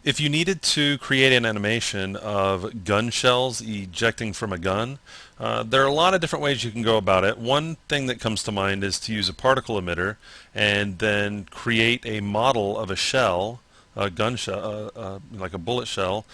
If you needed to create an animation of gun shells ejecting from a gun, there are a lot of different ways you can go about it. One thing that comes to mind is to use a particle emitter and then create a model of a shell, a gun shell, like a bullet shell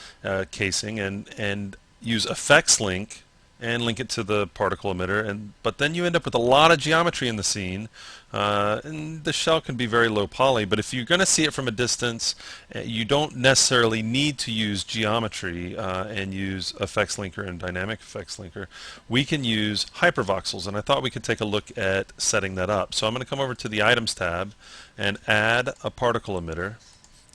casing, and use effects link and link it to the particle emitter, but then you end up with a lot of geometry in the scene, and the shell can be very low poly, but if you're going to see it from a distance, you don't necessarily need to use geometry and use effects linker and dynamic effects linker. We can use hypervoxels, and I thought we could take a look at setting that up. So I'm going to come over to the items tab and add a particle emitter.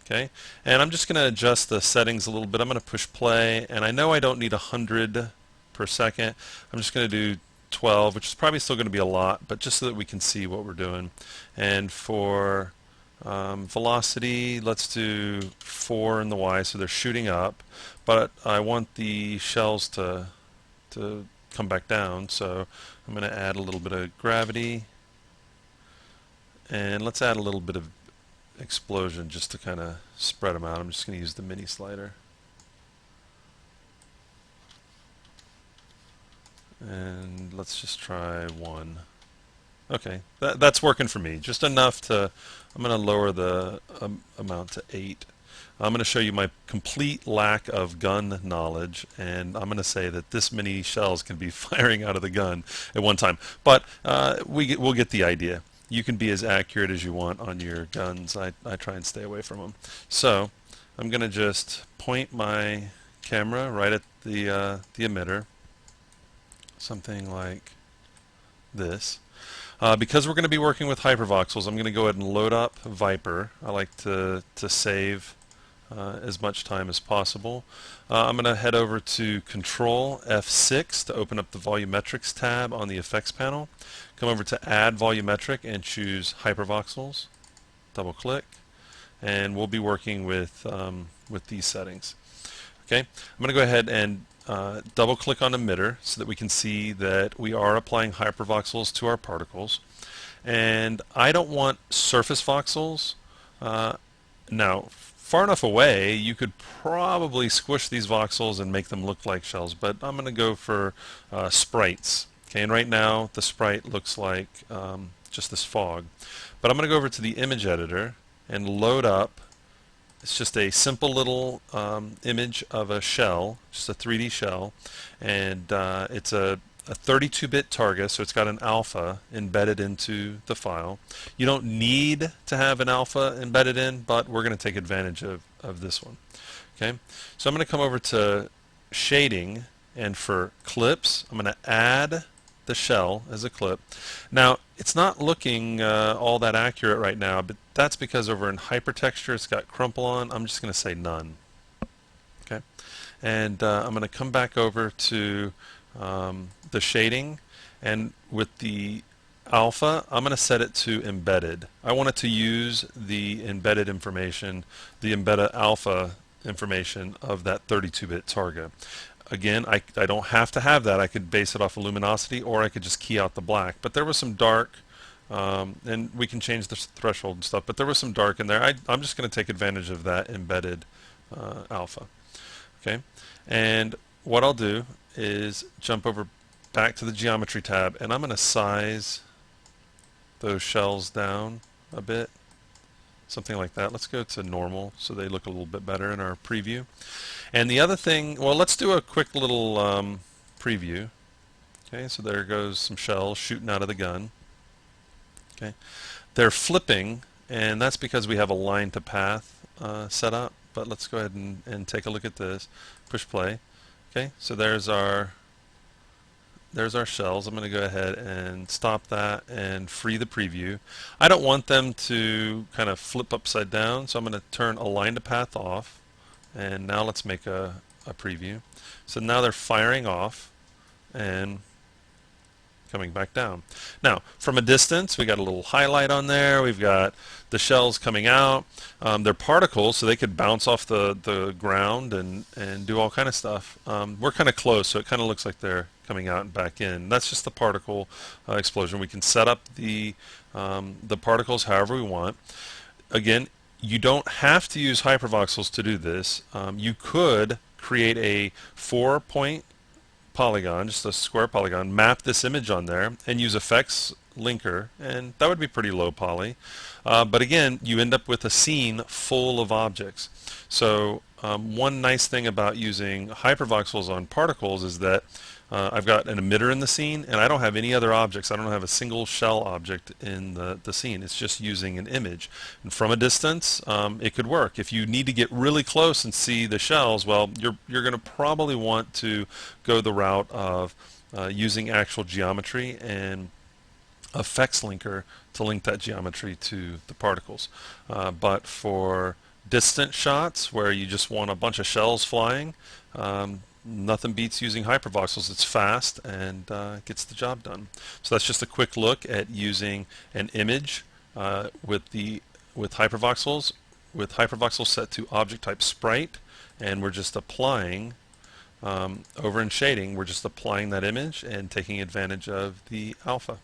Okay, and I'm just going to adjust the settings a little bit. I'm going to push play, and I know I don't need 100 per second. I'm just going to do 12, which is probably still going to be a lot, but just so that we can see what we're doing. And for velocity, let's do 4 in the Y, so they're shooting up, but I want the shells to come back down, so I'm going to add a little bit of gravity, and let's add a little bit of explosion just to kind of spread them out. I'm just going to use the mini slider. And let's just try 1. Okay, that's working for me. Just enough to, I'm going to lower the amount to 8. I'm going to show you my complete lack of gun knowledge, and I'm going to say that this many shells can be firing out of the gun at one time. But we'll get the idea. You can be as accurate as you want on your guns. I try and stay away from them. So I'm going to just point my camera right at the emitter. Something like this. Because we're going to be working with hypervoxels, I'm going to go ahead and load up Viper. I like to save as much time as possible. I'm going to head over to Control F6 to open up the Volumetrics tab on the Effects panel. Come over to Add Volumetric and choose Hypervoxels. Double click, and we'll be working with these settings. Okay, I'm going to go ahead and double click on emitter so that we can see that we are applying hypervoxels to our particles. And I don't want surface voxels. Now, far enough away, you could probably squish these voxels and make them look like shells, but I'm going to go for sprites. Okay, and right now the sprite looks like just this fog. But I'm going to go over to the image editor and load up. It's just a simple little image of a shell, just a 3D shell, and it's a 32-bit target, so it's got an alpha embedded into the file. You don't need to have an alpha embedded in, but we're going to take advantage of this one. Okay, so I'm going to come over to shading, and for clips, I'm going to add the shell as a clip. Now, it's not looking all that accurate right now, but that's because over in hypertexture it's got crumple on. I'm just going to say none. Okay, and I'm going to come back over to the shading, and with the alpha I'm going to set it to embedded. I want it to use the embedded information, the embedded alpha information of that 32-bit target. Again, I don't have to have that. I could base it off of luminosity, or I could just key out the black. But there was some dark, and we can change the threshold and stuff, but there was some dark in there. I'm just going to take advantage of that embedded alpha. Okay, and what I'll do is jump over back to the geometry tab, and I'm going to size those shells down a bit. Something like that. Let's go to normal so they look a little bit better in our preview. And the other thing, well, let's do a quick little preview. Okay, so there goes some shells shooting out of the gun. Okay, they're flipping, and that's because we have a line to path set up. But let's go ahead and take a look at this. Push play. Okay, so there's our shells. I'm going to go ahead and stop that and free the preview. I don't want them to kind of flip upside down, so I'm going to turn align to path off. And now let's make a preview. So now they're firing off and coming back down. Now, from a distance, we got a little highlight on there. We've got the shells coming out. They're particles, so they could bounce off the ground and do all kind of stuff. We're kind of close, so it kind of looks like they're coming out and back in. That's just the particle explosion. We can set up the particles however we want. Again, You don't have to use hypervoxels to do this. You could create a 4-point polygon, just a square polygon, map this image on there, and use effects linker, and that would be pretty low poly. But again, you end up with a scene full of objects. So one nice thing about using hypervoxels on particles is that I've got an emitter in the scene, and I don't have any other objects. I don't have a single shell object in the scene. It's just using an image. And from a distance, it could work. If you need to get really close and see the shells, well, you're going to probably want to go the route of using actual geometry and effects linker to link that geometry to the particles. But for distant shots where you just want a bunch of shells flying, nothing beats using hypervoxels. It's fast and gets the job done. So that's just a quick look at using an image with hypervoxels, with hypervoxels set to object type sprite, and we're just applying over in shading. We're just applying that image and taking advantage of the alpha.